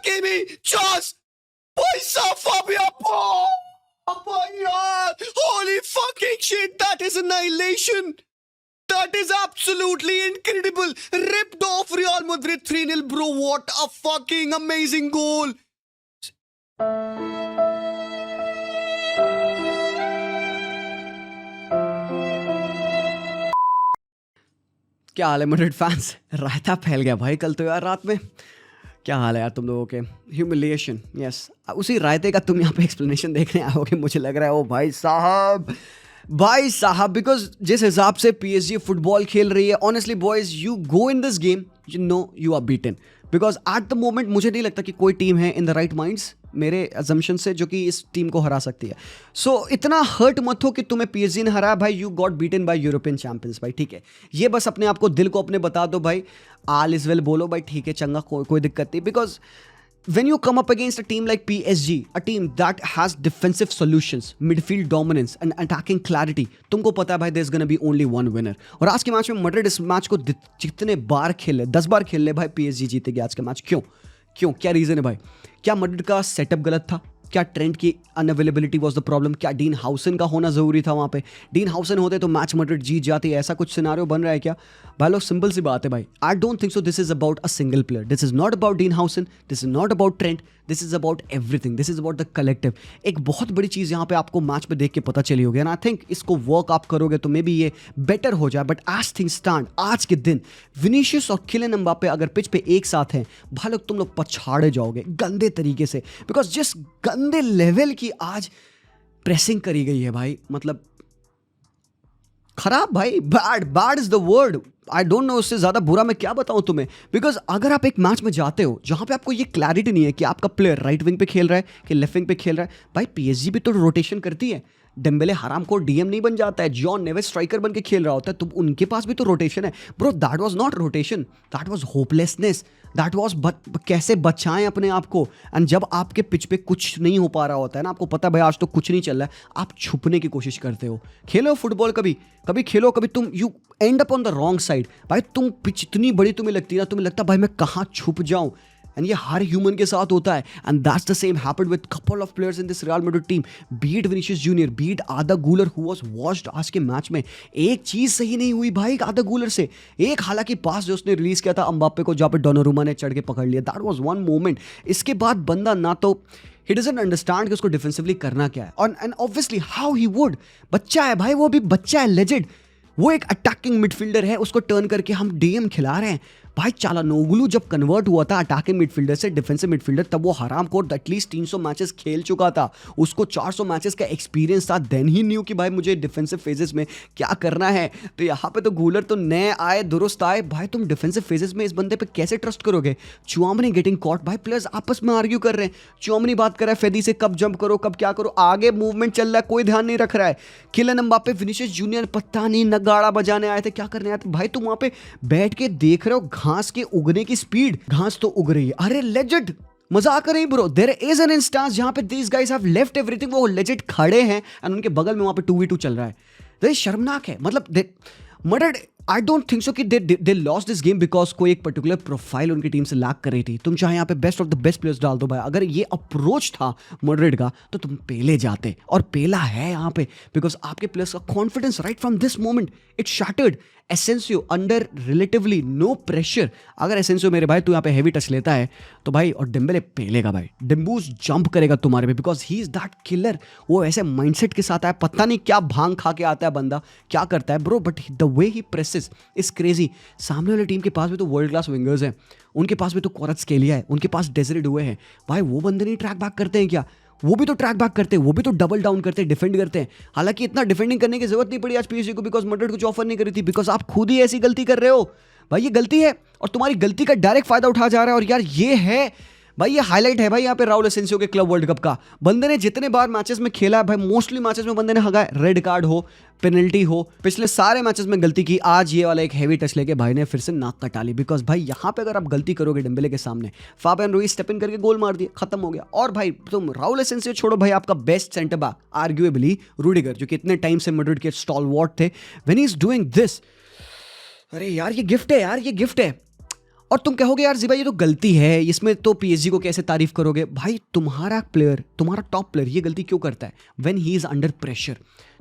Hakimi, Jaws, Paisa Fabia, holy fucking shit, that is annihilation. That is absolutely incredible. Ripped off Real Madrid 3-0, bro. What a fucking amazing goal. क्या हाल है Madrid fans? रायता फैल गया भाई कल तो यार रात में। क्या हाल है यार तुम लोगों के? Humiliation, yes. उसी रायते का तुम यहाँ पे एक्सप्लेनेशन देखने आए होगे मुझे लग रहा है। ओ भाई साहब, बिकॉज जिस हिसाब से पीएसजी फुटबॉल खेल रही है, honestly boys, you go in this game, you know you are beaten. Because at the moment मुझे नहीं लगता कि कोई टीम है इन द राइट माइंड्स मेरे अजम्पशन से जो कि इस टीम को हरा सकती है। सो इतना हर्ट मत हो कि तुम्हें पीएसजी ने हराया भाई। You got beaten by European champions भाई, ठीक है। ये बस अपने आप को, दिल को अपने बता दो भाई, ऑल इज वेल बोलो भाई, ठीक है, चंगा, कोई दिक्कत नहीं। Because when you come up against a team like PSG, a team that has defensive solutions, midfield dominance and attacking clarity, तुमको पता है भाई there's gonna be only one winner। और आज के मैच में मैड्रिड इस मैच को जितने बार खेले, 10 बार खेल ले भाई, PSG जीतेगी आज का मैच। क्यों क्या रीज़न है भाई? क्या मैड्रिड का सेटअप गलत था? क्या ट्रेंट की अनअवेलेबिलिटी वाज द प्रॉब्लम? क्या डीन हाउसन का होना ज़रूरी था वहाँ पे? डीन हाउसन होते तो मैच मैड्रिड जीत जाती है, ऐसा कुछ सिनारियो बन रहा है क्या भाई लोग? सिंपल सी बात है भाई, आई don't think so this is about a single player, this is not about dean हाउसन, this is not about Trent, this is about everything, this is about the collective. एक बहुत बड़ी चीज़ यहाँ पे आपको मैच में देख के पता चली होगी, एंड आई थिंक इसको वर्क आप करोगे तो मे बी ये बेटर हो जाए। बट एज थिंग स्टैंड आज के दिन, विनीशियस और किलियन एम्बापे अगर पिच पे एक साथ हैं भाई लोग, तुम लोग पछाड़े जाओगे गंदे तरीके से। बिकॉज जिस गंदे लेवल की आज प्रेसिंग करी गई है भाई, मतलब खराब भाई, bad is the word. I don't know उससे ज़्यादा बुरा मैं क्या बताऊं तुम्हें। बिकॉज अगर आप एक मैच में जाते हो जहां पे आपको ये क्लैरिटी नहीं है कि आपका प्लेयर राइट विंग पे खेल रहा है कि लेफ्ट विंग पे खेल रहा है, भाई पीएसजी भी तो रोटेशन करती है। डेम्बेले हराम को डीएम नहीं बन जाता है, जॉन नेवेस स्ट्राइकर बन के खेल रहा होता है, तो उनके पास भी तो रोटेशन है bro. That was not rotation, that was hopelessness, that was कैसे बचाएं अपने आप को। एंड जब आपके पिच पे कुछ नहीं हो पा रहा होता है ना, आपको पता है भाई आज तो कुछ नहीं चल रहा है, आप छुपने की कोशिश करते हो। खेलो फुटबॉल, कभी खेलो, कभी तुम you and up on the wrong side भाई। तुम पिच इतनी बड़ी तुम्हें लगती है ना, तुम्हें लगता है भाई मैं कहाँ छुप जाऊँ, एंड ये हर ह्यूमन के साथ होता है। And that's the same happened with couple of players in this Real Madrid team, beat Vinicius junior, beat Arda Guler who was watched आज के मैच में। एक चीज़ सही नहीं हुई भाई आदा गूलर से, एक हालांकि पास जो उसने रिलीज किया था अम्बाप्पे को, जहाँ पे डोनारुमा ने चढ़ के पकड़ लिया, दैट वाज वन मोमेंट। इसके बाद बंदा ना तो ही डजंट अंडरस्टैंड कि उसको डिफेंसिवली करना क्या है, and obviously how he would. बच्चा है भाई, वो भी बच्चा है, लेजेंड, वो एक अटैकिंग मिडफील्डर है, उसको टर्न करके हम डीएम खिला रहे हैं भाई। चालानोगलू जब कन्वर्ट हुआ था अटैकिंग मिडफील्डर से डिफेंसिव मिडफील्डर, तब वो हराम खोर एटलीस्ट 300 मैचेस खेल चुका था, उसको 400 मैचेस का एक्सपीरियंस था। देन ही न्यू कि भाई मुझे डिफेंसिव फेजेस में क्या करना है। तो यहाँ पे तो गूलर तो नए आए, दुरुस्त आए भाई, तुम डिफेंसिव फेजेस में इस बंदे पे कैसे ट्रस्ट करोगे? चुआमनी गेटिंग कॉट भाई, प्लेयर्स आपस में आर्ग्यू कर रहे हैं, चुआमनी बात कर रहा है फेदी से कब जंप करो, कब क्या करो, आगे मूवमेंट चल रहा है, कोई ध्यान नहीं रख रहा है। किलियन एम्बापे, विनीशियस जूनियर पता नहीं नगाड़ा बजाने आए थे, क्या करने आए थे भाई? तुम वहां पे बैठ के देख रहे हो घास के उगने की स्पीड, घास तो उग रही है। अरे लेजेंड, मजाक कर रही bro, there is an instance जहां पे these guys have left everything, वो लेजेंड खड़े हैं एंड उनके बगल में वहां पे 2v2 चल रहा है। तो ये शर्मनाक है। मतलब Madrid, I don't think so कि they lost this game because कोई एक पर्टिकुलर प्रोफाइल उनकी टीम से लैक कर रही थी। तुम चाहे यहाँ पे best of the best players डाल दो भाई, अगर ये अप्रोच था मैड्रिड का तो तुम पेले जाते, और पेला है यहाँ पे बिकॉज आपके प्लेयर्स का confidence right from this moment it shattered. Asensio under relatively no pressure, अगर एसेंसियो मेरे भाई तू यहाँ पे हैवी टच लेता है तो भाई, और डेम्बेले पेलेगा भाई, डिम्बूज जंप करेगा तुम्हारे पे because he is that killer. वो ऐसे माइंडसेट के साथ आया, पता नहीं क्या भांग खा के आता है बंदा, क्या करता है bro, but the way he presses is crazy. सामने वाली टीम के पास भी तो वर्ल्ड क्लास विंगर्स हैं, उनके पास भी तो क्वारत्स्केलिया है, उनके पास डेज़िरे डुए हैं भाई, वो बंदे नहीं ट्रैक बैक करते हैं क्या? वो भी तो ट्रैक बैक करते हैं, वो भी तो डबल डाउन करते हैं, डिफेंड करते हैं। हालांकि इतना डिफेंडिंग करने की जरूरत नहीं पड़ी आज पीएसजी को बिकॉज मैड्रिड कुछ ऑफर नहीं करी थी, बिकॉज आप खुद ही ऐसी गलती कर रहे हो भाई। ये गलती है और तुम्हारी गलती का डायरेक्ट फायदा उठा जा रहा है। और यार ये है भाई, ये हाईलाइट है भाई यहाँ पे राउल एसेंसियो के क्लब वर्ल्ड कप का। बंदे ने जितने बार मैचेस में खेला है भाई, मोस्टली मैचेस में बंदे ने हगाए, रेड कार्ड हो, पेनल्टी हो, पिछले सारे मैचेस में गलती की। आज ये वाला एक हेवी टच लेके भाई ने फिर से नाक कटा ली बिकॉज भाई यहाँ पे अगर आप गलती करोगे डेम्बेले के सामने, फाबियन रुइज स्टेप इन करके गोल मार दिया, खत्म हो गया। और भाई तुम राउल एसेंसियो छोड़ो भाई, आपका best centre back arguably Rudiger, जो कि इतने टाइम से मैड्रिड के स्टॉलवर्ट थे, when he is doing this, अरे यार ये गिफ्ट है यार, ये गिफ्ट है। और तुम कहोगे यार जी भाई ये तो गलती है, इसमें तो पीएसजी को कैसे तारीफ करोगे? भाई तुम्हारा प्लेयर, तुम्हारा टॉप प्लेयर ये गलती क्यों करता है? When he is under pressure,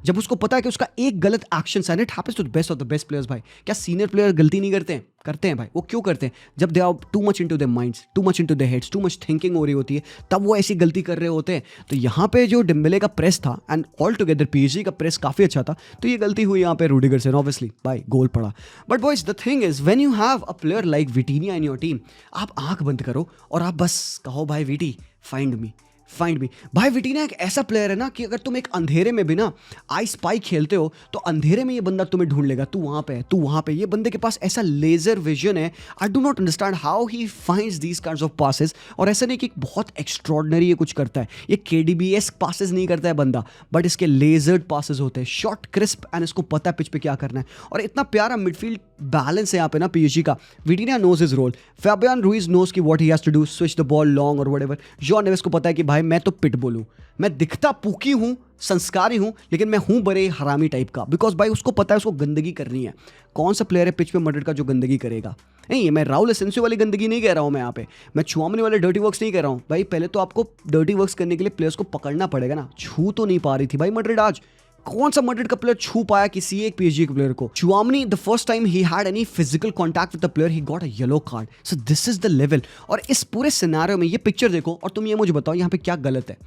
जब उसको पता है कि उसका एक गलत action and it happens to the best of the best players. भाई क्या सीनियर प्लेयर गलती नहीं करते हैं? करते हैं भाई। वो क्यों करते हैं? जब they are too much into their minds, too much into their heads, too much thinking हो रही होती है, तब वो ऐसी गलती कर रहे होते हैं। तो यहाँ पे जो डेम्बेले का प्रेस था एंड ऑल टुगेदर पीएसजी का प्रेस काफी अच्छा था, तो ये गलती हुई यहाँ पे रूडिगर से, ऑब्वियसली भाई गोल पड़ा। But boys the thing is when you have a player like विटीनिया in your team, आप आंख बंद करो और आप बस कहो भाई witty find me, find me. भाई विटीना एक ऐसा प्लेयर है ना कि अगर तुम एक अंधेरे में भी ना आई स्पाई खेलते हो तो अंधेरे में ये बंदा तुम्हें ढूंढ लेगा, तू वहां पे है, तू वहां पे। ये बंदे के पास ऐसा लेजर विजन है, I do not understand how he finds these kinds of passes. और ऐसा नहीं कि बहुत एक्स्ट्रॉर्डनरी ये कुछ करता है, ये केडीबीएस पासेस नहीं करता है बंदा, बट इसके लेजर्ड पासेस होते हैं, शॉर्ट क्रिस्प, एंड इसको पता है पिच पे क्या करना है। और इतना प्यारा मिडफील्ड बैलेंस है यहाँ पे ना पीएसजी का। Vitinha knows his role, Fabian Ruiz knows की what he has to do, switch the ball long और व्हाटएवर। जॉन नेवेस को पता है कि भाई मैं तो पिट बोलूं, मैं दिखता पूकी हूं, संस्कारी हूं, लेकिन मैं हूं बड़े हरामी टाइप का, बिकॉज भाई उसको पता है उसको गंदगी करनी है। कौन सा प्लेयर है पिच पे मैड्रिड का जो गंदगी करेगा? नहीं, मैं राउल एसेंसियो वाली गंदगी नहीं कह रहा हूं, मैं यहाँ पे मैं चुआमनी वाले डर्टी वर्क्स नहीं कह रहा हूं। भाई पहले तो आपको डर्टी वर्क्स करने के लिए प्लेयर्स को पकड़ना पड़ेगा ना। छू तो नहीं पा रही थी भाई मैड्रिड आज। कौन सा मैड्रिड का प्लेयर छू पाया किसी एक पीएसजी के प्लेयर को? चुआमनी the first time he had any physical contact with the player he got a yellow card. So this is the level. और इस पूरे सिनेरियो में ये पिक्चर देखो और तुम ये मुझे बताओ यहाँ पे क्या गलत है,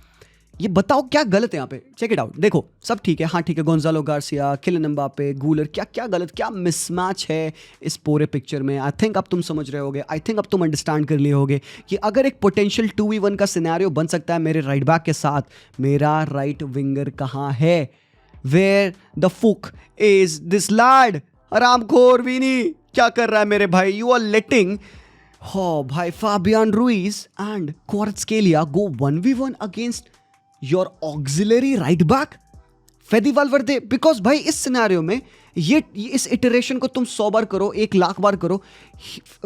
ये बताओ क्या गलत है यहाँ पे। चेक इट आउट, देखो सब ठीक है, हाँ ठीक है, गोंजालो गार्सिया, किलियन एम्बापे, गूलर, क्या क्या गलत, क्या मिसमैच है इस पूरे पिक्चर में। आई थिंक अब तुम समझ रहे होगे, आई थिंक अब तुम अंडरस्टैंड कर लिए होगे कि अगर एक पोटेंशियल 2v1 का सिनेरियो बन सकता है मेरे राइट बैक के साथ, मेरा राइट विंगर कहाँ है? वेयर द फुक इज दिस लैड? आरामखोर विनी क्या कर रहा है मेरे भाई? यू आर लेटिंग हो भाई Fabian Ruiz and Kvaratskhelia go 1v1 against your auxiliary right back Fede Valverde. Because भाई इस सिनेरियो में ये इस इटरेशन को तुम 100 बार करो, 1,00,000 बार करो,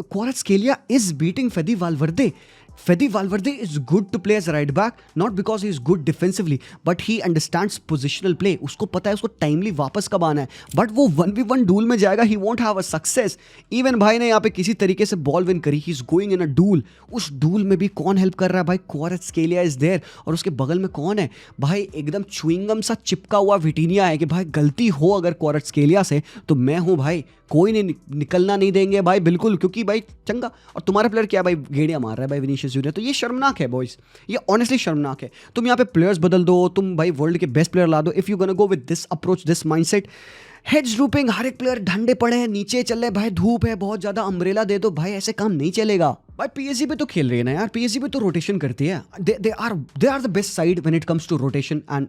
Kvaratskhelia is beating Fede Valverde. Fede Valverde is good to play as a right back, not because he is good defensively, but he understands positional play. उसको पता है उसको टाइमली वापस कब आना है, बट वो 1v1 डूल में जाएगा, he won't have a success. Even भाई ने यहाँ पे किसी तरीके से बॉल विन करी, he is going in a duel. उस डूल में भी कौन हेल्प कर रहा है भाई? क्वारात्स्केलिया is there. और उसके बगल में कौन है भाई? एकदम च्युइंगम सा चिपका हुआ विटीनिया है कि भाई गलती हो अगर क्वारात्स्केलिया से तो मैं हूँ भाई, कोई नहीं निकलना नहीं देंगे भाई बिल्कुल, क्योंकि भाई चंगा। और तुम्हारा प्लेयर क्या भाई? गेड़िया मार रहा है भाई विनीशियस जूनियर। तो ये शर्मनाक है बॉयज, ये ऑनेस्टली शर्मनाक है। तुम यहाँ पे प्लेयर्स बदल दो, तुम भाई वर्ल्ड के बेस्ट प्लेयर ला दो, if you gonna go with this approach, this mindset, heads drooping, हर एक प्लेयर डंडे पड़े हैं, नीचे चल रहे भाई, धूप है बहुत ज्यादा, अम्ब्रेला दे दो भाई, ऐसे काम नहीं चलेगा भाई। पीएसजी पे तो खेल रही है ना यार, पीएसजी पे तो रोटेशन करती है, they are the best side when it comes to rotation and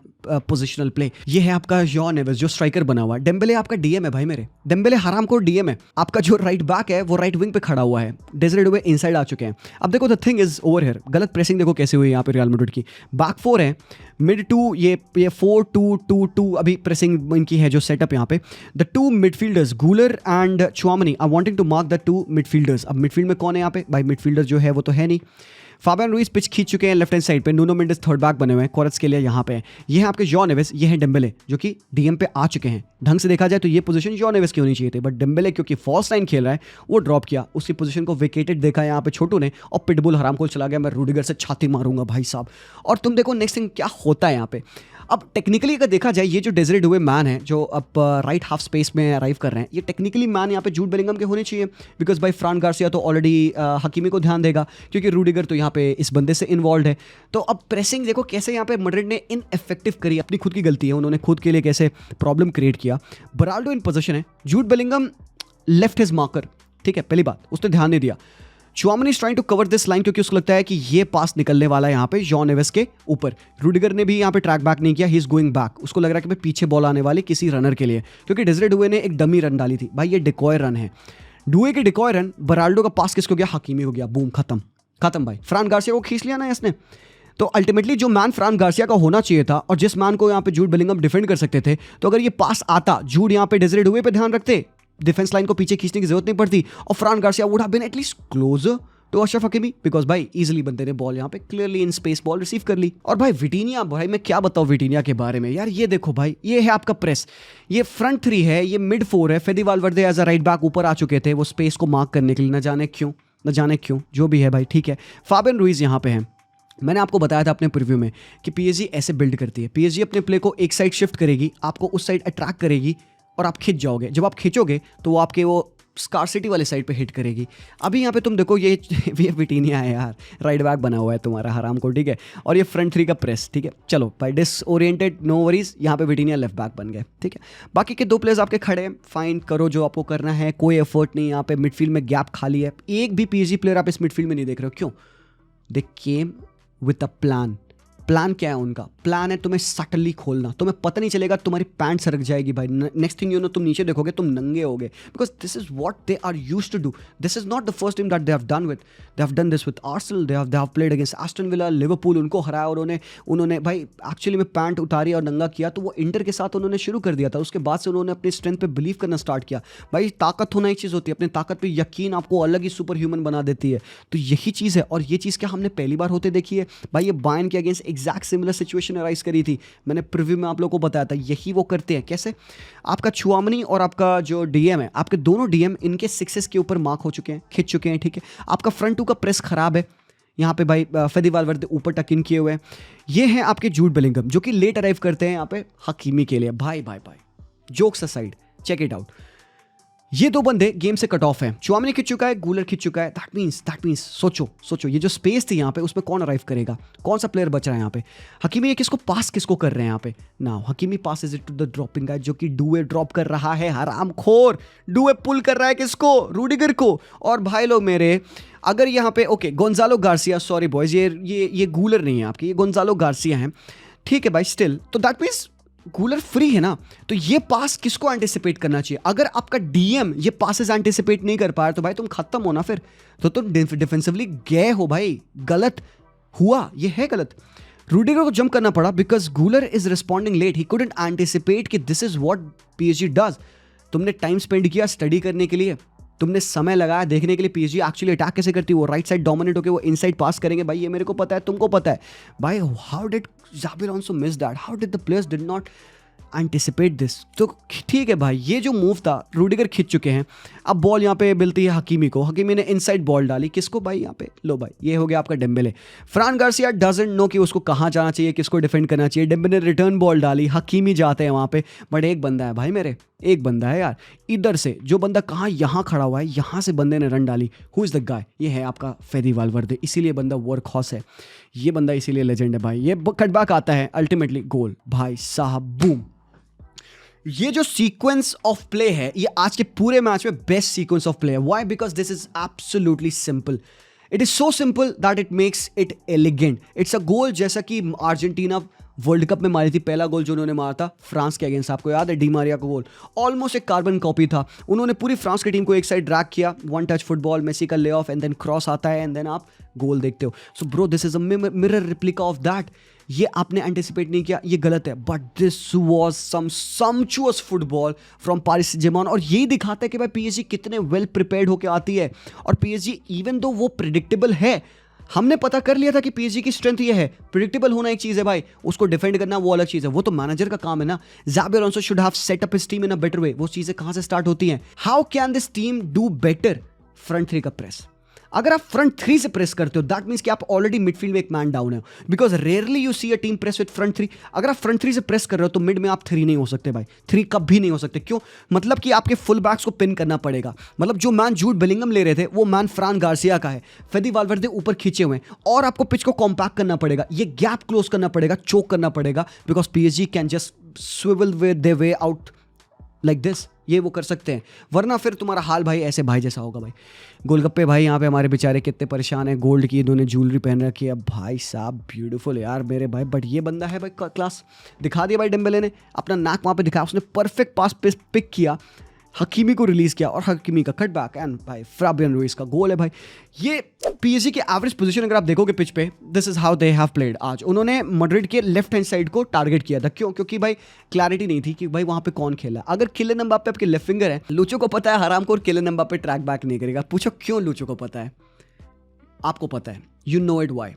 positional play. ये है आपका जॉन नेवेस जो स्ट्राइकर बना हुआ है, डेम्बेले आपका डीएम है भाई, मेरे डेम्बेले हरामखोर डीएम है। आपका जो राइट बैक है वो राइट विंग पे खड़ा हुआ है, डेज़िरे डुवे इनसाइड आ चुके हैं। अब देखो the thing is over here, गलत प्रेसिंग देखो कैसे हुई यहाँ पे रियल मैड्रिड की। बैक 4 है, मिड 2, ये 4-2-2-2 अभी प्रेसिंग इनकी है जो सेटअप यहाँ पे। The 2 midfielders Guler and Tchouameni, I wanting to mark the 2 midfielders. अब मिडफील्ड में कौन है यहाँ पे भाई? मिडफील्डर जो है वो तो है नहीं। फाबियन रुइज पिच खींच चुके हैं लेफ्ट हैंड साइड पे, नूनो मेंडेस थर्ड बैक बने हुए हैं, क्वारात्स्केलिया यहाँ पे है। ये है आपके जॉन नेवेस, ये है डेम्बेले जो कि डीएम पे आ चुके हैं। ढंग से देखा जाए तो ये पोजीशन जॉन नेवेस की होनी चाहिए थी, बट डेम्बेले क्योंकि फॉल्स लाइन खेल रहा है वो ड्रॉप किया, उसकी पोजीशन को वेकेटेड देखा यहाँ पे छोटू ने, और पिटबुल हरामखोर चला गया, मैं रूडिगर से छाती मारूंगा भाई साहब। और तुम देखो नेक्स्ट थिंग क्या होता है यहाँ पे। अब टेक्निकली अगर देखा जाए, ये जो डेज़िरे डुवे मैन है जो अब राइट हाफ स्पेस में अराइव कर रहे हैं, ये टेक्निकली मैन यहाँ पे जूड बेलिंगम के होने चाहिए, बिकॉज भाई फ्रान गार्सिया तो ऑलरेडी हकीमी को ध्यान देगा, क्योंकि रूडिगर तो यहाँ पे इस बंदे से इन्वॉल्व है। तो अब प्रेसिंग देखो कैसे यहाँ पे मैड्रिड ने इनएफेक्टिव करी, अपनी खुद की गलती है, उन्होंने खुद के लिए कैसे प्रॉब्लम क्रिएट किया। बराल्डो इन पोजीशन है, Jude Bellingham left his marker, ठीक है, पहली बात उसने ध्यान नहीं दिया। Tchouameni is trying to cover this line क्योंकि उसको लगता है कि ये पास निकलने वाला है यहाँ पे जॉन नेवेस के ऊपर। रूडिगर ने भी यहाँ पे ट्रैक बैक नहीं किया, ही इज गोइंग बैक, उसको लग रहा है कि भाई पीछे बॉल आने वाली किसी रनर के लिए, क्योंकि डेज़िरे डुवे ने एक डमी रन डाली थी भाई, ये डिकॉय रन है। डुवे के डिकॉय रन, बराल्डो का पास किसको गया? हकीमी हो गया, बूम, खत्म भाई। फ्रान गार्सिया को खींच लिया ना इसने। तो अल्टीमेटली जो मैन फ्रान गार्सिया का होना चाहिए था और जिस मैन को यहाँ पे जूड बेलिंगम डिफेंड कर सकते थे, तो अगर ये पास आता, जूड यहाँ पे डेज़िरे डुवे पे ध्यान रखते, डिफेंस लाइन को पीछे खींचने की जरूरत नहीं पड़ती, और Fran Garcia would have been at least closer to Achraf Hakimi, because भाई इजीली बंदे ने बॉल यहाँ पे clearly in space ball receive कर ली। और भाई विटीनिया, भाई मैं क्या बताऊँ विटीनिया के बारे में यार, ये देखो भाई, ये है आपका प्रेस, ये फ्रंट 3 है, ये मिड 4 है। फेदी वाल्वर्दे एज अ राइट बैक ऊपर आ चुके थे वो स्पेस को मार्क करने के लिए, न जाने क्यों न जाने क्यों, जो भी है भाई, ठीक है। फाबियन रुइज यहाँ पे है। मैंने आपको बताया था अपने प्रीव्यू में कि पीएसजी ऐसे बिल्ड करती है। पीएसजी अपने प्ले को एक साइड शिफ्ट करेगी, आपको उस साइड अट्रैक्ट करेगी और आप खिंच जाओगे। जब आप खिंचोगे तो वो आपके वो स्कार्सिटी वाले साइड पे हिट करेगी। अभी यहाँ पे तुम देखो ये विटिनिया है यार, राइट बैक बना हुआ है तुम्हारा हराम को, ठीक है। और ये फ्रंट थ्री का प्रेस, ठीक है। चलो भाई डिसओरिएंटेड, नो वरीज, यहाँ पे विटिनिया लेफ्ट बैक बन गए, ठीक है। बाकी के 2 प्लेयर्स आपके खड़े हैं, फाइन, करो जो आपको करना है, कोई एफर्ट नहीं। यहाँ पे मिडफील्ड में गैप खाली है, एक भी पीएसजी प्लेयर आप इस मिडफील्ड में नहीं देख रहे हो। क्यों? They came with a plan. Plan क्या है उनका? प्लान है तुम्हें सटली खोलना, तुम्हें पता नहीं चलेगा, तुम्हारी पैंट सरक जाएगी भाई। नेक्स्ट थिंग यू नो, तुम नीचे देखोगे तुम नंगे होगे, because this is what they are used to do. This is not the first team that they have done with, they have done this with Arsenal, they have played against Aston Villa, Liverpool, उनको हराया और उन्होंने भाई actually में pant उतारी और नंगा किया। तो वो इंटर के साथ उन्होंने शुरू कर दिया था, उसके बाद से उन्होंने अपनी स्ट्रेंथ पे बिलीव करना स्टार्ट किया। भाई ताकत होना एक चीज़ होती है, अपनी ताकत पे यकीन आपको अलग ही सुपर ह्यूमन बना देती है। तो यही चीज़ है, और ये चीज़ क्या हमने पहली बार होते देखी है भाई? ये बायर्न के against exact similar situation arise करी थी, मैंने प्रीव्यू में आप लोगों को बताया था। यही वो करते हैं। कैसे? आपका चुआमनी और आपका जो डीएम है, आपके दोनों डीएम इनके 6s के ऊपर मार्क हो चुके हैं, खिंच चुके हैं, ठीक है। आपका फ्रंट 2 का प्रेस खराब है यहाँ पे भाई, फेदी वाल्वर्दे ऊपर टक इन किए हुए हैं। ये हैं आपके जूड बेलिंगम जो कि लेट अराइव करते हैं यहाँ पे हकीमी के लिए। भाई भाई भाई, jokes aside, check it out, ये 2 बंदे गेम से कट ऑफ हैं। चुआमनी खिंच चुका है, गूलर खिंच चुका है। दैट मींस सोचो ये जो स्पेस थी यहाँ पे, उसमें कौन अराइव करेगा? कौन सा प्लेयर बच रहा है यहाँ पे? हकीमी ये किसको कर रहे हैं यहाँ पे? Now Hakimi pass is it to the dropping guy, जो कि डुए ड्रॉप कर रहा है, हरामखोर। डुए पुल कर रहा है किसको? रूडिगर को। और भाई लोग मेरे, अगर यहाँ पे okay Gonzalo Garcia, sorry boys, ये गूलर नहीं है आपके, ये गोंजालो गार्सिया है, ठीक है भाई। स्टिल तो दैट मींस गूलर फ्री है ना, तो ये पास किसको एंटिसिपेट करना चाहिए? अगर आपका डीएम ये पासेस एंटिसिपेट नहीं कर पाया तो भाई तुम खत्म हो ना फिर। तो तुम डिफेंसिवली गए हो भाई, गलत हुआ, ये है गलत। रूडिगर को जंप करना पड़ा because Güler is responding late, he couldn't anticipate कि this is what PSG does. तुमने टाइम स्पेंड किया स्टडी करने के लिए, तुमने समय लगाया देखने के लिए पीएसजी एक्चुअली अटैक कैसे करती है। वो राइट साइड डोमिनेट होकर वो इनसाइड पास करेंगे भाई, ये मेरे को पता है, तुमको पता है भाई। How did Xabi Alonso miss that? How did the players did not anticipate this? तो ठीक है भाई, ये जो मूव था, रूडिगर खिंच चुके हैं। अब बॉल यहाँ पे मिलती है हकीमी को, हकीमी ने इनसाइड बॉल डाली किसको भाई? यहाँ पे लो भाई, ये हो गया आपका डेम्बेले। फ्रान गार्सिया डजंट नो कि उसको कहाँ जाना चाहिए, किसको डिफेंड करना चाहिए। डेम्बेले ने रिटर्न बॉल डाली, हकीमी जाते हैं वहाँ पे, बट एक बंदा है भाई मेरे, एक बंदा है यार इधर से, जो बंदा कहाँ यहाँ खड़ा हुआ है, यहाँ से बंदे ने रन डाली। Who is the guy? ये है आपका फेदी वाल्वर्दे, इसीलिए बंदा वर्क हॉर्स है, ये बंदा इसीलिए लेजेंड है भाई। ये कटबैक आता है, अल्टीमेटली गोल भाई साहब, बूम। ये जो सीक्वेंस ऑफ प्ले है, ये आज के पूरे मैच में बेस्ट सीक्वेंस ऑफ प्ले है। Why? Because this is absolutely simple. It is so simple that it makes it elegant. It's a goal जैसा कि अर्जेंटीना वर्ल्ड कप में मारी थी, पहला गोल जो उन्होंने मारा था फ्रांस के अगेंस्ट, आपको याद है डी मारिया का गोल, ऑलमोस्ट एक कार्बन कॉपी था। उन्होंने पूरी फ्रांस की टीम को एक साइड ड्रैग किया, 1 टच फुटबॉल, मेसी का lay off and then cross आता है एंड देन आप गोल देखते हो। So bro this is a mirror replica of that. ये आपने एंटिसिपेट नहीं किया, ये गलत है, but this was some sumptuous football from Paris Saint Germain. और यही दिखाता है कि भाई पीएसजी कितने वेल प्रिपेयर्ड होकर आती है। और पीएसजी इवन दो वो प्रिडिक्टेबल है, हमने पता कर लिया था कि पीएसजी की स्ट्रेंथ ये है। प्रिडिक्टेबल होना एक चीज है भाई, उसको डिफेंड करना वो अलग चीज है, वो तो मैनेजर का काम है ना। Xabi Alonso should have set up his team in a better way. वो चीजें कहां से स्टार्ट होती हैं? How can this team do better? Front 3 का प्रेस। अगर आप फ्रंट 3 से प्रेस करते हो दैट मींस कि आप ऑलरेडी मिडफील्ड में एक मैन डाउन है, because rarely you see a team press with front 3। अगर आप फ्रंट 3 से प्रेस कर रहे हो तो मिड में आप 3 नहीं हो सकते भाई, 3 कभी नहीं हो सकते। क्यों? मतलब कि आपके फुल बैक्स को पिन करना पड़ेगा। मतलब जो मैन जूड बेलिंगम ले रहे थे वो मैन फ्रान गार्सिया का है, फेदी वाल्वर्दे ऊपर खींचे हुए हैं, और आपको पिच को कॉम्पैक्ट करना पड़ेगा, ये गैप क्लोज करना पड़ेगा, चोक करना पड़ेगा, because PSG can just swivel with their way out like this. ये वो कर सकते हैं, वरना फिर तुम्हारा हाल भाई ऐसे भाई जैसा होगा भाई। गोलगप्पे भाई यहाँ पे हमारे बेचारे कितने परेशान हैं, गोल्ड की इन्होंने ज्वेलरी पहन रखी है भाई साहब, ब्यूटीफुल यार मेरे भाई। बट ये बंदा है भाई क्लास, दिखा दिया भाई डेम्बेले ने, अपना नाक वहाँ पे दिखाया, उसने परफेक्ट पास पिक किया, हकीमी को रिलीज किया और हकीमी का कटबैक एंड भाई फाबियन रुइज का गोल है भाई। ये पीएसजी के एवरेज पोजीशन अगर आप देखोगे पिच पे, this is how they have played. आज उन्होंने मैड्रिड के लेफ्ट हैंड साइड को टारगेट किया था। क्यों? क्योंकि भाई क्लैरिटी नहीं थी कि भाई वहां पे कौन खेला। अगर किलियन एम्बाप्पे आपके लेफ्ट फिंगर है, लूचो को पता है हरामखोर किलियन एम्बाप्पे ट्रैक बैक नहीं करेगा। पूछो क्यों? लूचो को पता है, आपको पता है, you know it why.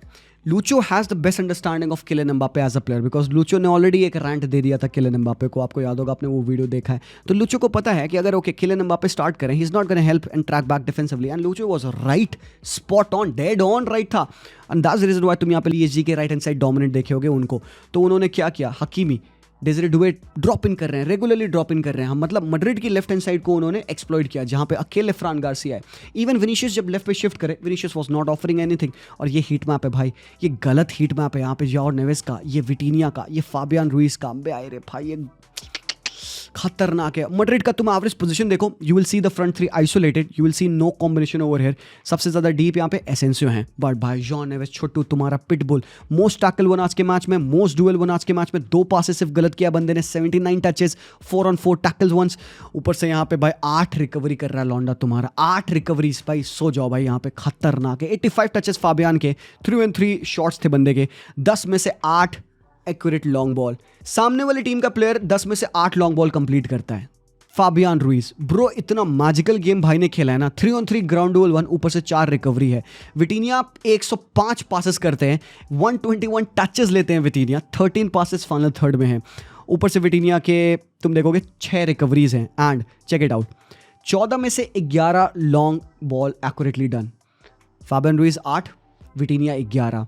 Lucho has the best understanding of Kylian Mbappe as a player, because Lucho ने ऑलरेडी एक रैंट दे दिया था किलियन एम्बापे को, आपको याद होगा, आपने वो वीडियो देखा है। तो लूचो को पता है कि अगर ओके किलियन एम्बापे स्टार्ट करें, he is not gonna help and track back defensively, and Lucho was right, spot on, dead on right था। And that's the reason why तुम यहाँ पे PSG के राइट हैंड साइड डोमिनेट देखे होगे उनको। तो उन्होंने क्या किया, हकीमी, डेज़रे डुए ड्रॉप इन कर रहे हैं, रेगुलरली ड्रॉप इन कर रहे हैं हम, मतलब मैड्रिड की लेफ्ट हैंड साइड को उन्होंने एक्सप्लॉइट किया, जहां पे अकेले फ्रान गार्सिया है। इवन विनीशियस जब लेफ्ट पे शिफ्ट करे, Vinicius was not offering anything. और ये हीट मैप है भाई, ये गलत हीट मैप है यहाँ पे, जॉर्ज नेवेस का, ये विटीनिया का, ये फाबियान रुइस का, बे आए रे भाई, ये खतरनाक है। मैड्रिड का तुम एवरेज पोजीशन देखो, you will see the front three isolated, you will see no combination over here. सबसे ज्यादा डीप यहाँ पे एसेंसियो हैं, बट भाई जॉन नेवेस छोटू तुम्हारा पिटबुल, मोस्ट टैकल वन आज के मैच में, मोस्ट डुएल वन आज के मैच में, 2 पासेस सिर्फ गलत किया बंदे ने, 79 टचेस, 4 on 4 टैकल्स वंस, ऊपर से यहाँ पे भाई 8 रिकवरी कर रहा है लौंडा तुम्हारा, 8 रिकवरीज भाई, सो जाओ भाई यहाँ पे, खतरनाक है। 85 टचेस फाबियान के, 3-3 शॉट्स थे बंदे के, 10 में से 8 एक्यूरेट लॉन्ग बॉल। सामने वाली टीम का प्लेयर 10 में से 8 लॉन्ग बॉल कंप्लीट करता है। फाबियान रुइस ब्रो, इतना मैजिकल गेम भाई ने खेला है ना, 3 on 3 ग्राउंड डुएल 1, ऊपर से 4 रिकवरी है। विटीनिया 105 पासेस करते हैं, 121 टचेस लेते हैं विटीनिया, 13 पासेस फाइनल थर्ड में है। ऊपर से विटीनिया के तुम देखोगे 6 रिकवरीज हैं, एंड चेक इट आउट, 14 में से 11 long ball accurately done. Fabian Ruiz 8, विटीनिया 11।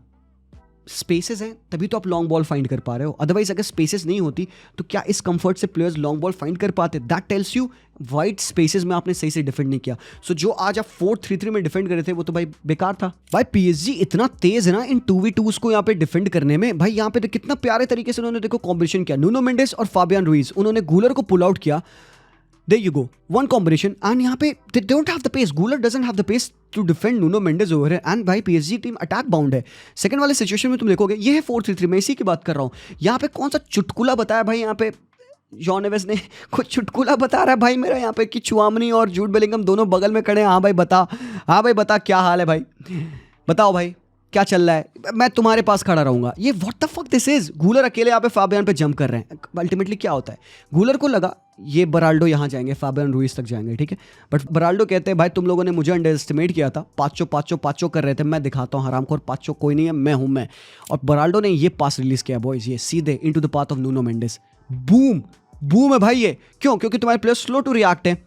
Spaces हैं तभी तो आप लॉन्ग बॉल फाइंड कर पा रहे हो, अदरवाइज अगर स्पेसेस नहीं होती तो क्या इस कंफर्ट से प्लेयर्स लॉन्ग बॉल फाइंड कर पाते? That tells you wide spaces में आपने सही से डिफेंड नहीं किया। सो जो आज आप 4-3-3 में डिफेंड कर रहे थे वो तो भाई बेकार था। भाई PSG इतना तेज है ना इन 2v2s को यहाँ पे डिफेंड करने में, भाई यहाँ पे तो कितना प्यारे तरीके से उन्होंने देखो कॉम्बिनेशन किया, नूनो मेंडेस और फाबियान रुइस, उन्होंने गूलर को पुल आउट किया, there you go, one combination, and यहाँ पे they don't have the pace, Guler doesn't have the pace to defend Nuno Mendes over here, and भाई PSG टीम अटैक बाउंड है। Second वाले situation में तुम देखोगे ये है 4-3-3, मैं इसी की बात कर रहा हूँ। यहाँ पे कौन सा चुटकुला बताया भाई, यहाँ पे जॉन नेवेस ने कुछ चुटकुला बता रहा है भाई मेरा यहाँ पे कि चुआमनी और जूड बेलिंगम दोनों बगल में खड़े हैं। हाँ भाई बता क्या हाल है भाई, बताओ भाई क्या चल रहा है, मैं तुम्हारे पास खड़ा रहूंगा। ये what the fuck this is. Güler अकेले यहाँ पे फाबियान पे जंप कर रहे हैं। अल्टीमेटली क्या होता है, गूलर को लगा ये बराल्डो यहाँ जाएंगे, फाबियान रुइस तक जाएंगे, ठीक है, बट बराल्डो कहते हैं भाई तुम लोगों ने मुझे अंडर एस्टिमेट किया था, पाँचों कर रहे थे, मैं दिखाता हूँ हरामखोर, पाँचों कोई नहीं है, मैं हूँ मैं। और बराल्डो ने ये पास रिलीज किया बॉयज, ये सीधे into the path of Nuno Mendes, boom है भाई ये। क्यों? क्योंकि तुम्हारे प्लेयर स्लो टू रिएक्ट है,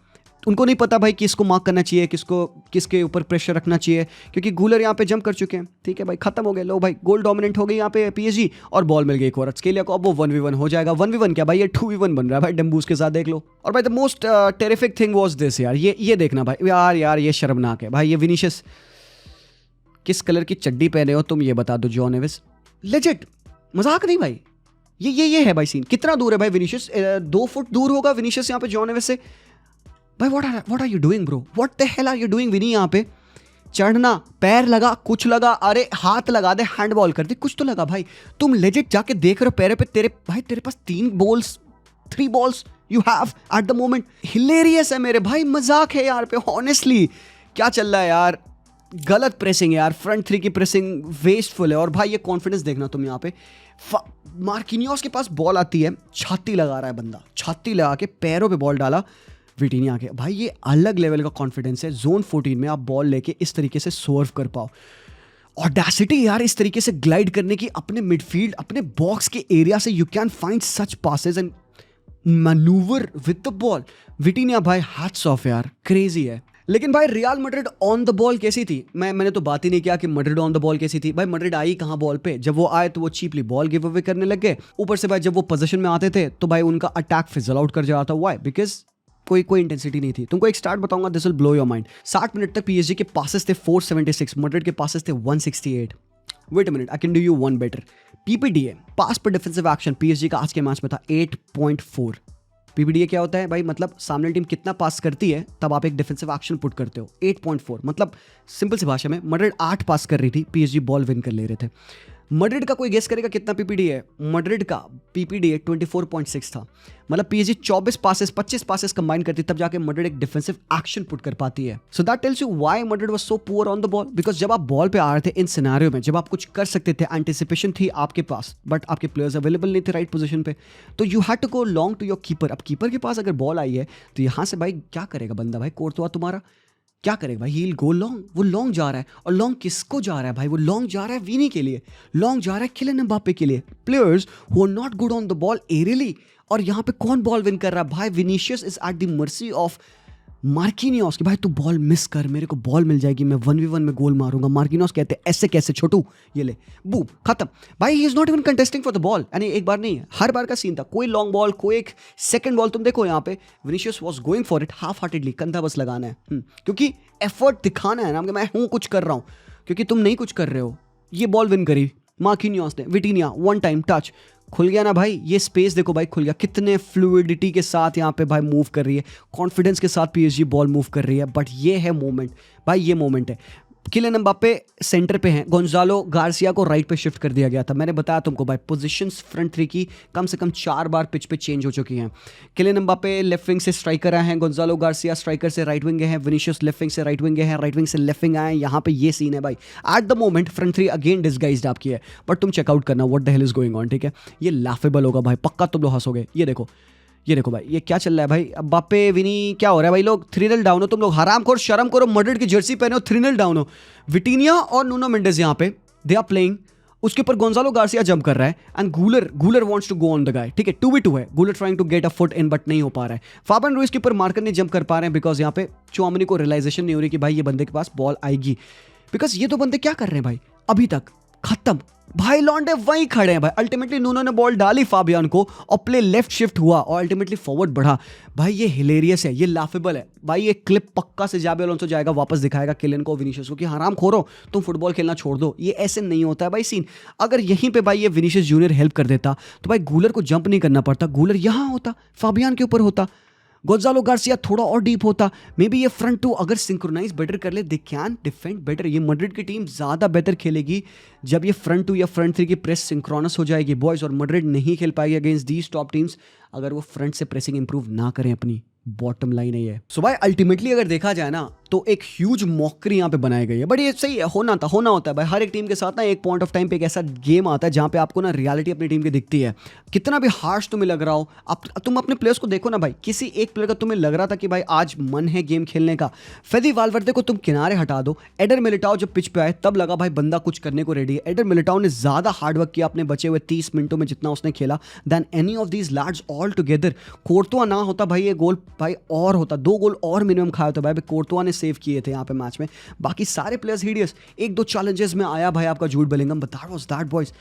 उनको नहीं पता भाई किसको मार्क करना चाहिए, किसके ऊपर प्रेशर रखना चाहिए, क्योंकि गूलर यहाँ पे जंप कर चुके हैं। ठीक है भाई, खत्म हो गए, लो भाई गोल डोमिनेंट हो गई यहाँ पे PSG, और बॉल मिल गई एक और स्केलिया को। अब वो 1v1 हो जाएगा। 1v1 क्या भाई, ये 2v1 बन रहा है भाई डम्बूस के साथ, देख लो। और भाई the most terrific thing was this यार, ये देखना भाई, यार ये शर्मनाक है भाई। ये विनीशियस, किस कलर की चड्डी पहने हो तुम, ये बता दो जॉन नेवेस, लेजिट मजाक नहीं भाई। ये है भाई सीन। कितना दूर है भाई विनीशियस, 2 फुट दूर होगा विनीशियस यहाँ पे जॉन नेवेस से। भाई what are you doing bro, what the hell are you doing Vini? यहाँ पे चढ़ना, पैर लगा, कुछ लगा, अरे हाथ लगा दे, हैंडबॉल कर दे, कुछ तो लगा भाई। तुम लेजिट जाके देख रहे हो पैरों पे, तेरे पास 3 balls you have eight the moment. Hilarious है मेरे भाई, मजाक है यार पे, ऑनेस्टली क्या चल रहा है यार। गलत प्रेसिंग है यार, फ्रंट 3 की प्रेसिंग वेस्टफुल है। और भाई ये कॉन्फिडेंस देखना तुम यहाँ पे, मार्किनियोस के पास बॉल आती है, छाती लगा रहा है बंदा, छाती लगा के पैरों पे बॉल डाला विटीनिया के। भाई ये अलग लेवल का कॉन्फिडेंस है, जोन 14 में आप बॉल लेके इस तरीके से सर्व कर पाओ। ऑडेसिटी यार इस तरीके से ग्लाइड करने की अपने मिडफील्ड, अपने बॉक्स के एरिया से, you can find such passes and manoeuvre with the ball. विटीनिया भाई हैट्स ऑफ यार, क्रेजी है। लेकिन भाई real Madrid on the ball कैसी थी? मैंने तो बात ही नहीं किया कि मैड्रिड ऑन द बॉल कैसी थी। भाई मैड्रिड आई कहाँ बॉल पे, जब वो आए तो वो चीपली बॉल गिव अवे करने लग गए। ऊपर से भाई जब वो पोजीशन में आते थे तो भाई उनका अटैक फिजल आउट कर जाता था। व्हाई? बिकॉज कोई इंटेंसिटी नहीं थी। तुमको एक स्टार्ट बताऊंगा, this will blow your mind. 60 minute तक PSG के पासेस थे 476, मैड्रिड के पासेस थे 168। Wait a minute, I can do you one better. PPDA, pass पर डिफेंसिव एक्शन, PSG का आज के मैच में था 8.4। PPDA क्या होता है भाई? मतलब सामने टीम कितना पास करती है तब आप एक डिफेंसिव एक्शन पुट करते हो। 8.4 मतलब सिंपल सी भाषा में मैड्रिड 8 पास कर रही थी, PSG बॉल विन कर ले रहे थे। मैड्रिड का कोई गेस करेगा कितना PPDA है? मैड्रिड का PPDA 24.6 था। मतलब PSG 24 पासेस 25 पासेस कंबाइन करती तब जाके मैड्रिड एक डिफेंसिव एक्शन पुट कर पाती है। So that tells you why Madrid was so poor on the ball. Because जब आप बॉल पे आ रहे थे इन सिनेरियो में, जब आप कुछ कर सकते थे, एंटिसिपेशन थी आपके पास, बट आपके प्लेयर्स अवेलेबल नहीं थे राइट पोजीशन पे, तो you had to go long to your keeper. अब कीपर के पास अगर बॉल आई है तो यहाँ से भाई क्या करेगा बंदा? भाई कोर्तुआ तुम्हारा क्या करेगा भाई, ही विल गो लॉन्ग, वो लॉन्ग जा रहा है। और लॉन्ग किसको जा रहा है भाई, वो लॉन्ग जा रहा है विनी के लिए, लॉन्ग जा रहा है किलियन एम्बापे के लिए, players who are not good on the ball aerially. और यहाँ पे कौन बॉल विन कर रहा है भाई, Vinicius is at the mercy of Marquinhos कि भाई तू बॉल मिस कर, मेरे को बॉल मिल जाएगी, मैं 1v1 में गोल मारूंगा। मार्किनियोस कहते हैं ऐसे कैसे छोटू, ये ले बूम खत्म भाई, ही is not even contesting for the ball. यानी एक बार नहीं, हर बार का सीन था, कोई लॉन्ग बॉल, कोई एक सेकंड बॉल। तुम देखो यहाँ पे Vinicius was going for it half heartedly, कंधा बस लगाना है, क्योंकि एफर्ट दिखाना है ना कि मैं हूँ कुछ कर रहा हूँ, क्योंकि तुम नहीं कुछ कर रहे हो। ये बॉल विन करी मार्किनियोस ने, विटिनिया वन टाइम टच, खुल गया ना भाई, ये स्पेस देखो भाई खुल गया, कितने फ्लूइडिटी के साथ यहाँ पे भाई मूव कर रही है, कॉन्फिडेंस के साथ पीएसजी बॉल मूव कर रही है। बट ये है मोमेंट भाई, ये मोमेंट है। किलियन एम्बापे सेंटर पे हैं, गोंजालो गार्सिया को राइट पे शिफ्ट कर दिया गया था। मैंने बताया तुमको भाई, पोजीशंस फ्रंट थ्री की कम से कम 4 बार पिच पे चेंज हो चुकी हैं। किलियन एम्बापे लेफ्ट विंग से स्ट्राइकर आए हैं, गोंजालो गार्सिया स्ट्राइकर से राइट विंग हैं, विनीशियस लेफ्ट विंग से राइट विंग हैं, राइट विंग से लेफ्ट विंग आए हैं। यहाँ पे ये सीन है भाई, eight the moment front three again disguised आपकी है, बट तुम चेकआउट करना what the hell is going on, ठीक है। ये लाफेबल होगा भाई, पक्का तुम लोग हंसोगे। ये देखो, ये देखो भाई, ये क्या चल रहा है भाई, एम्बापे विनी क्या हो रहा है भाई, लोग 3-0 डाउन हो, तुम लोग हराम खोर, शर्म करो, मड्रिड की जर्सी पहने हो, 3-0 डाउन हो। विटिनिया और नूनो मेंडेस यहाँ पे दे आर प्लेइंग, उसके ऊपर गोंजालो गार्सिया जंप कर रहा है and Güler wants to go on the guy, ठीक है, 2v2 है, Güler trying to get a foot in but नहीं हो पा रहा है। फाबियन रुइस के ऊपर मार्कर नहीं जंप कर पा रहे हैं बिकॉज यहाँ पे चुआमनी को रियलाइजेशन नहीं हो रही कि भाई ये बंदे के पास बॉल आएगी, बिकॉज ये तो बंदे क्या कर रहे हैं भाई, अभी तक खत्म भाई, लॉन्डे वहीं खड़े हैं भाई। अल्टीमेटली नूनो ने बॉल डाली फाबियान को और प्ले लेफ्ट शिफ्ट हुआ और अल्टीमेटली फॉरवर्ड बढ़ा भाई। ये हिलेरियस है, ये लाफेबल है भाई। ये क्लिप पक्का से जाबी अलोंसो जाएगा, वापस दिखाएगा किलियन को, विनीशियस को कि हराम खोरो, तुम फुटबॉल खेलना छोड़ दो। ये ऐसे नहीं होता है भाई सीन। अगर यहीं पे भाई ये विनीशियस जूनियर हेल्प कर देता तो भाई गूलर को जंप नहीं करना पड़ता, गूलर यहाँ होता, फाबियान के ऊपर होता, गोंजालो गार्सिया थोड़ा और डीप होता, मे बी ये फ्रंट टू अगर सिंक्रोनाइज बेटर कर ले, दे कैन डिफेंड बेटर। ये मैड्रिड की टीम ज़्यादा बेहतर खेलेगी जब ये फ्रंट टू या फ्रंट थ्री की प्रेस सिंक्रोनस हो जाएगी बॉयज़, और मैड्रिड नहीं खेल पाएगी अगेंस्ट दीज टॉप टीम्स अगर वो फ्रंट से प्रेसिंग इंप्रूव ना करें अपनी। बॉटम लाइन है ये। सो भाई अल्टीमेटली अगर देखा जाए ना तो एक ह्यूज मॉकरी यहाँ पे बनाई गई है, बट ये सही है, होना होता है भाई। हर एक टीम के साथ ना एक पॉइंट ऑफ टाइम पे एक ऐसा गेम आता है जहाँ पे आपको ना रियलिटी अपनी टीम की दिखती है। कितना भी हार्श तुम्हें लग रहा हो, तुम अपने प्लेयर्स को देखो ना भाई, किसी एक प्लेयर का तुम्हें लग रहा था कि भाई आज मन है गेम खेलने का, फेदी वाल्वर्दे को तुम किनारे हटा दो, एडर मिलिटाओ जब पिच पे आए तब लगा भाई बंदा कुछ करने को रेडी है। एडर मिलिटाओ ने ज़्यादा हार्डवर्क किया अपने बचे हुए 30 मिनटों में जितना उसने खेला than any of these lords all together. Courtois ना होता भाई ये गोल भाई और होता, 2 गोल और मिनिमम खाया होता भाई, कोर्तुआ ने सेव किए थे यहाँ पे मैच में। बाकी सारे प्लेयर्स हिडियस, 1-2 चैलेंजेस में आया भाई आपका Jude Bellingham, but that was that boys,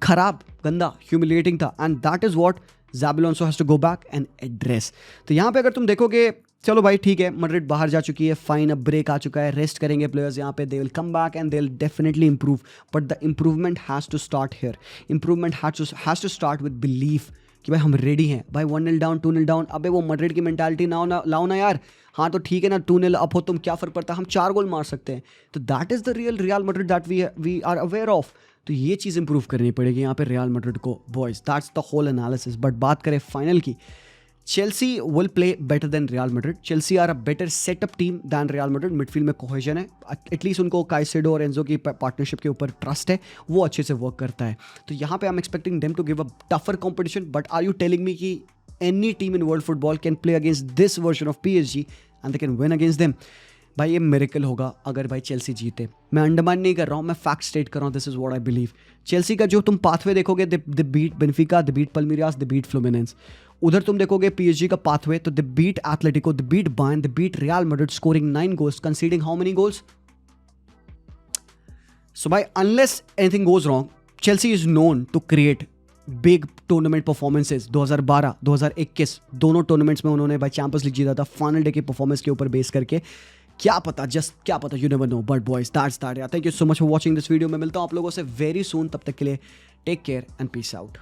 खराब, गंदा, ह्यूमिलिएटिंग था, and that is what Xabi Alonso has to go back and address. तो यहाँ पे अगर तुम देखोगे, चलो भाई ठीक है, मैड्रिड बाहर जा चुकी है, फाइन, अब ब्रेक आ चुका है, रेस्ट करेंगे प्लेयर्स यहाँ पे, they will come back and they will definitely improve, but the improvement has to start here. Improvement has to start with belief कि भाई हम रेडी हैं भाई। 1-0 डाउन, 2-0 डाउन, अबे वो मैड्रिड की मेंटालिटी ना लाओ ना यार। हाँ तो ठीक है ना, 2-0 अप हो तुम, क्या फ़र्क पड़ता है, हम 4 गोल मार सकते हैं। तो that is the Real Madrid that we are aware of. तो ये चीज़ इंप्रूव करनी पड़ेगी यहाँ पे रियल मैड्रिड को boys, that's the whole analysis. But बात करें फाइनल की, Chelsea will play better than Real Madrid. Chelsea are a better setup team than Real Madrid. Midfield में कोहेजन है, एटलीस्ट उनको काइसेडो और एंजो की पार्टनरशिप के ऊपर ट्रस्ट है, वो अच्छे से वर्क करता है। तो यहाँ पे I am expecting them to give a tougher competition, but are you telling me कि any team in world football can play against this version of PSG and they can win against them? भाई ये miracle होगा अगर भाई Chelsea जीते। मैं undermine नहीं कर रहा हूँ, मैं फैक्ट स्टेट कर रहा हूँ, this is what I believe. Chelsea का जो तुम पाथवे देखोगे, they beat Benfica, they beat Palmeiras, they beat Fluminense. उधर तुम देखोगे PSG का पाथवे, तो they beat Atlético, they beat Bayern, they beat Real Madrid, scoring 9 goals, conceding how many goals? So भाई unless anything goes wrong, Chelsea is known to create big tournament performances. 2012, 2021 दोनों tournaments में उन्होंने भाई champions league जीता था final day के performance के ऊपर बेस करके। क्या पता, जस्ट क्या पता, you never know. But boys that's that. Thank you so much for watching this video. मैं मिलता हूँ आप लोगों से वेरी सून, तब तक के लिए take care and peace out.